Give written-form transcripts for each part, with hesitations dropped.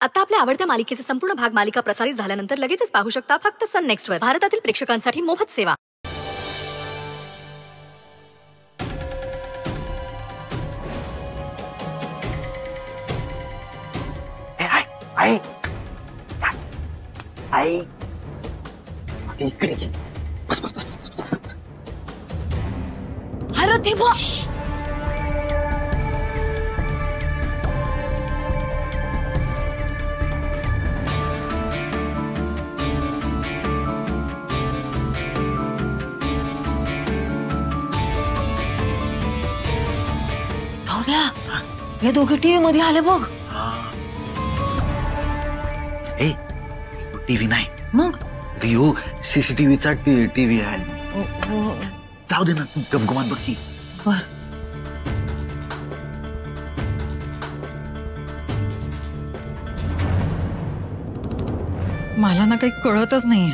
आता आपल्या आवडत्या मालिकेचे संपूर्ण भाग मालिका प्रसारित झाल्यानंतर लगेचच पाहू शकता फक्त सन नेक्स्ट वर. भारतातील प्रेक्षकांसाठी मोफत सेवा. आई इकडे बस बस बस बस बस बस. अरे देवा, हे दोघे टीव्ही मध्ये आले बघ. ए टीव्ही नाही मग रिओ सीसीटीव्हीचा टीव्ही आहे. जाऊ दे ना, गमगमान बघ की. बर मला ना काही कळतच नाहीये.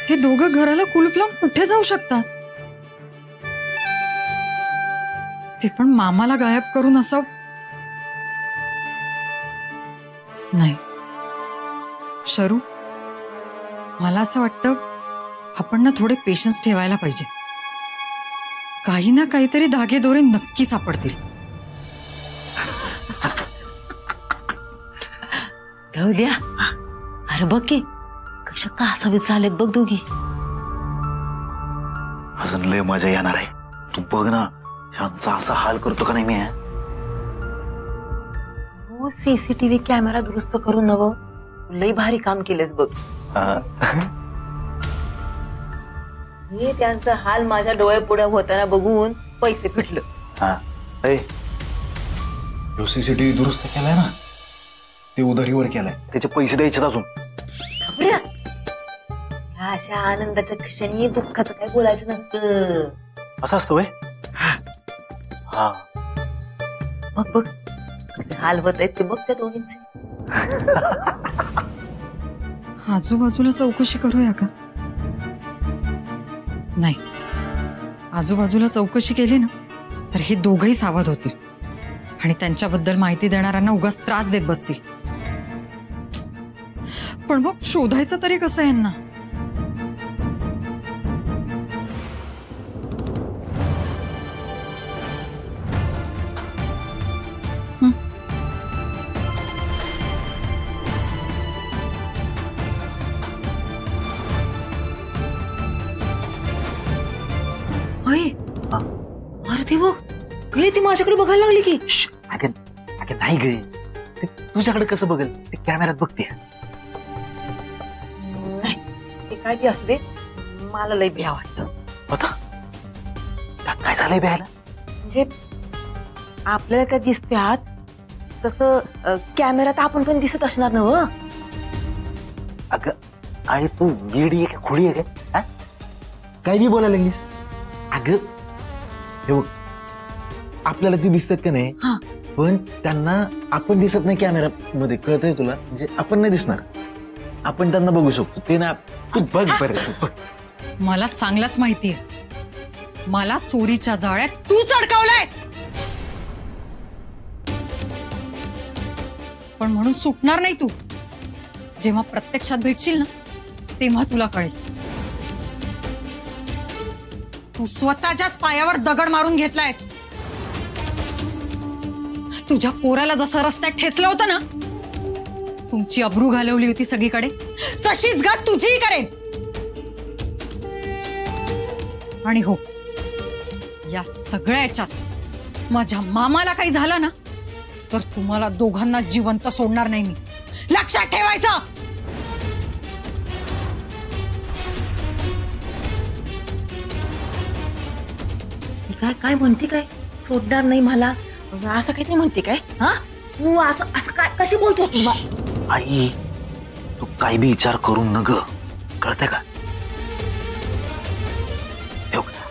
हे दोघं घराला कुलूप लावून कुठे जाऊ शकतात? ते पण मामाला गायब करून असं नाही. शरू, मला असं वाटतं आपण ना थोडे पेशन्स ठेवायला पाहिजे. काही ना काहीतरी धागेदोरे नक्की सापडतील. द्या. अरे बघ की कशा कासावीस झालेत बघ दोघी. अजून लय मजा येणार आहे. तू बघ ना, ह्यांचा असा हाल करतो का नाही मी. हो, सीसीटीव्ही कॅमेरा दुरुस्त करून नवं लई भारी काम केलेस बघ. हे त्यांचा हाल माझ्या डोळ्यापुढे होताना बघून पैसे फिटलं. सीसीटीव्ही दुरुस्त केलाय ना, ते उधारीवर केलाय, त्याचे पैसे द्यायचे अजून. अशा आनंदाच्या क्षणी दुःखाचं काय बोलायचं नसतं. असं असतं व्हय? हा बघ बघ हाल होत आहेत ते बघ त्या दोघींचे. आजूबाजूला चौकशी करूया का? नाही, आजूबाजूला चौकशी केली ना तर हे दोघही सावध होतील आणि त्यांच्याबद्दल माहिती देणाऱ्यांना उगाच त्रास देत बसतील. पण मग शोधायचं तरी कसं यांना? अरे ते बघ, हे ती माझ्याकडे बघायला लागली की. अगं नाही गे, तुझ्याकडे कसं बघेल? ते कॅमेऱ्यात बघते. नाही, ते काय बी असू दे, मला लय भ्या वाटतं. होता काय झालंय भ्यायला? म्हणजे आपल्याला त्या दिसत्यात तसं कॅमेऱ्यात आपण पण दिसत असणार ना. व अगं आई, तू वेडी आहे का खुडी आहे का? काय बी बोलायला लागलीस? अगं हे बघ, आपल्याला ती दिसतात का नाही, पण त्यांना आपण दिसत नाही कॅमेरा मध्ये. कळतंय तुला? म्हणजे आपण नाही दिसणार, आपण त्यांना बघू शकतो. ते ना, तू बघ बरं, तू बघ. मला चांगलाच माहितीये, मला चोरीच्या जाळ्यात तूच अडकवलायस. पण म्हणून सुटणार नाही तू. जेव्हा प्रत्यक्षात भेटशील ना तेव्हा तुला कळेल. तू स्वतःच्याच पायावर दगड मारून घेतलायस. तुझ्या पोराला जसं रस्त्यात ठेचलं होतं ना, तुमची अब्रू घालवली होती सगळीकडे, तशीच गत तुझीही करेन. आणि हो, या सगळ्या याच्यात माझ्या मामाला काही झालं ना तर तुम्हाला दोघांना जिवंत सोडणार नाही मी. लक्षात ठेवायचं. काय काय म्हणते? काय सोडणार नाही मला असं काहीतरी म्हणते काय? हा, तू असं असं काय कशी बोलतो तुला? आई, तू काय बी विचार करू न ग, कळतंय का?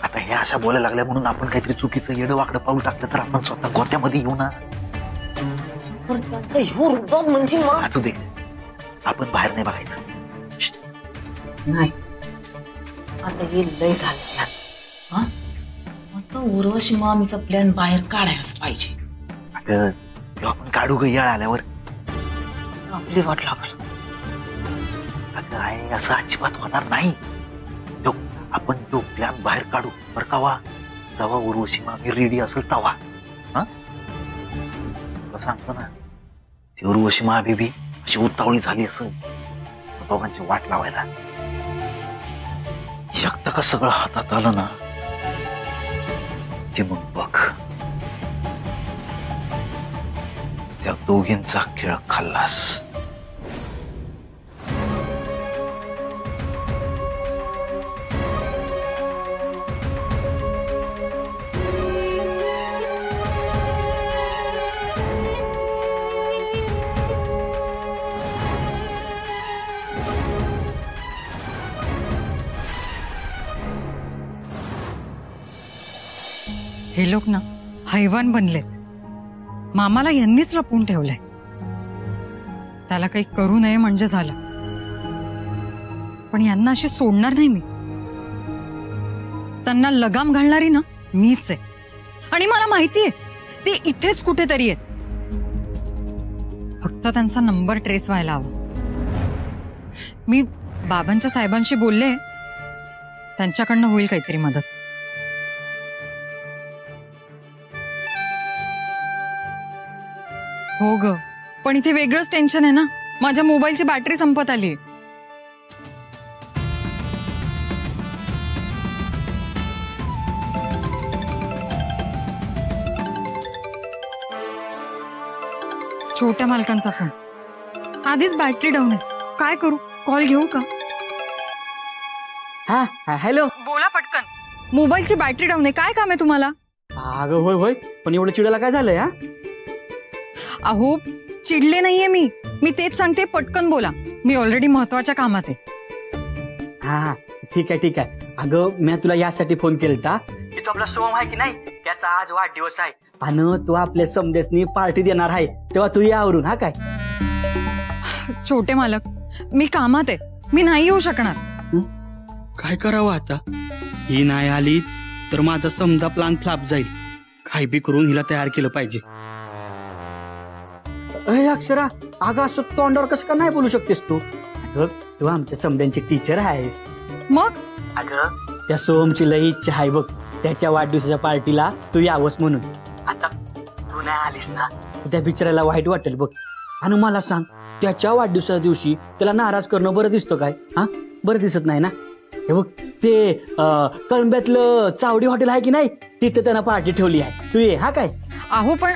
आता हे अशा बोलायला लागल्या म्हणून आपण काहीतरी चुकीचं येडं वाकडं पाऊल टाकलं तर आपण स्वतः गोत्यामध्ये येऊ ना. म्हणजे वाचू दे, आपण बाहेर नाही बघायचं. नाही, आता हे लय झालं. उर्वशी मामीचा प्लॅन बाहेर काढायलाच पाहिजे. अगं आपण काढू ग याळ आल्यावर. आपली वाट लागल. अगं आहे असं अजिबात होणार नाही. जो आपण जो प्लॅन बाहेर काढू बरं का वा, तेव्हा उर्वशी मामी रेडी असेल तवा. हा सांगतो ना, ती उर्वशी मामी बी अशी उतावळी झाली असेल दोघांची वाट लावायला. एकदा का सगळं हातात आलं ना की मग बघ त्या दोघींचा खेळ खाल्लास. हे लोक ना हैवान बनलेत. मामाला यांनीच लपवून ठेवलंय. त्याला काही करू नये म्हणजे झालं, पण यांना अशी सोडणार नाही मी. त्यांना लगाम घालणारी ना मीच आहे, आणि मला माहितीये ते इथेच कुठेतरी आहेत. फक्त त्यांचा नंबर ट्रेस व्हायला हवा. मी बाबांच्या साहेबांशी बोलले, त्यांच्याकडनं होईल काहीतरी मदत. हो ग, पण इथे वेगळंच टेन्शन आहे ना. माझ्या मोबाईलची बॅटरी संपत आली. छोट्या मालकांचा फोन. आधीच बॅटरी डाऊन आहे. काय करू? कॉल घेऊ का? हा हॅलो. बोला पटकन. मोबाईलची बॅटरी डाऊन आहे. काय काम आहे तुम्हाला? अगं होय होय, पण एवढं चिडायला काय झालंय? हा अहो चिडले नाहीये मी तेच सांगते. पटकन बोला, मी ऑलरेडी महत्वाच्या कामात आहे. हा ठीक आहे ठीक आहे. अगं मी तुला यासाठी फोन केलता की तो आपला सोम आहे की नाही, त्याचा आज वाढदिवस आहे आणि तो आपल्या समदेशनी पार्टी देणार आहे, तेव्हा तू यावरून. हा काय छोटे मालक, मी कामात आहे, मी नाही येऊ शकणार. काय करावं आता? ही नाही आली तर माझा समजा प्लान फ्लॉप जाईल. काय बी करून हिला तयार केलं पाहिजे. अक्षरा, अगं असं तोंडावर कसं का नाही बोलू शकतेस तू? अगं तू आमच्या समद्यांची टीचर आहेस. मग अगं त्या सोमची लई इच्छा आहे बघ, त्याच्या वाढदिवसाच्या पार्टीला तू यावंस म्हणून. आता तू नाही आलीस ना, त्या बिचाराला वाईट वाटेल बघ. आणि मला सांग, त्याच्या वाढदिवसाच्या दिवशी त्याला नाराज करणं बरं दिसतं काय? हा बरं दिसत नाही ना. हे बघ ते कळंब्यातलं चावडी हॉटेल आहे की नाही, तिथे त्यानं पार्टी ठेवली आहे, तू ये. हा काय? अहो पण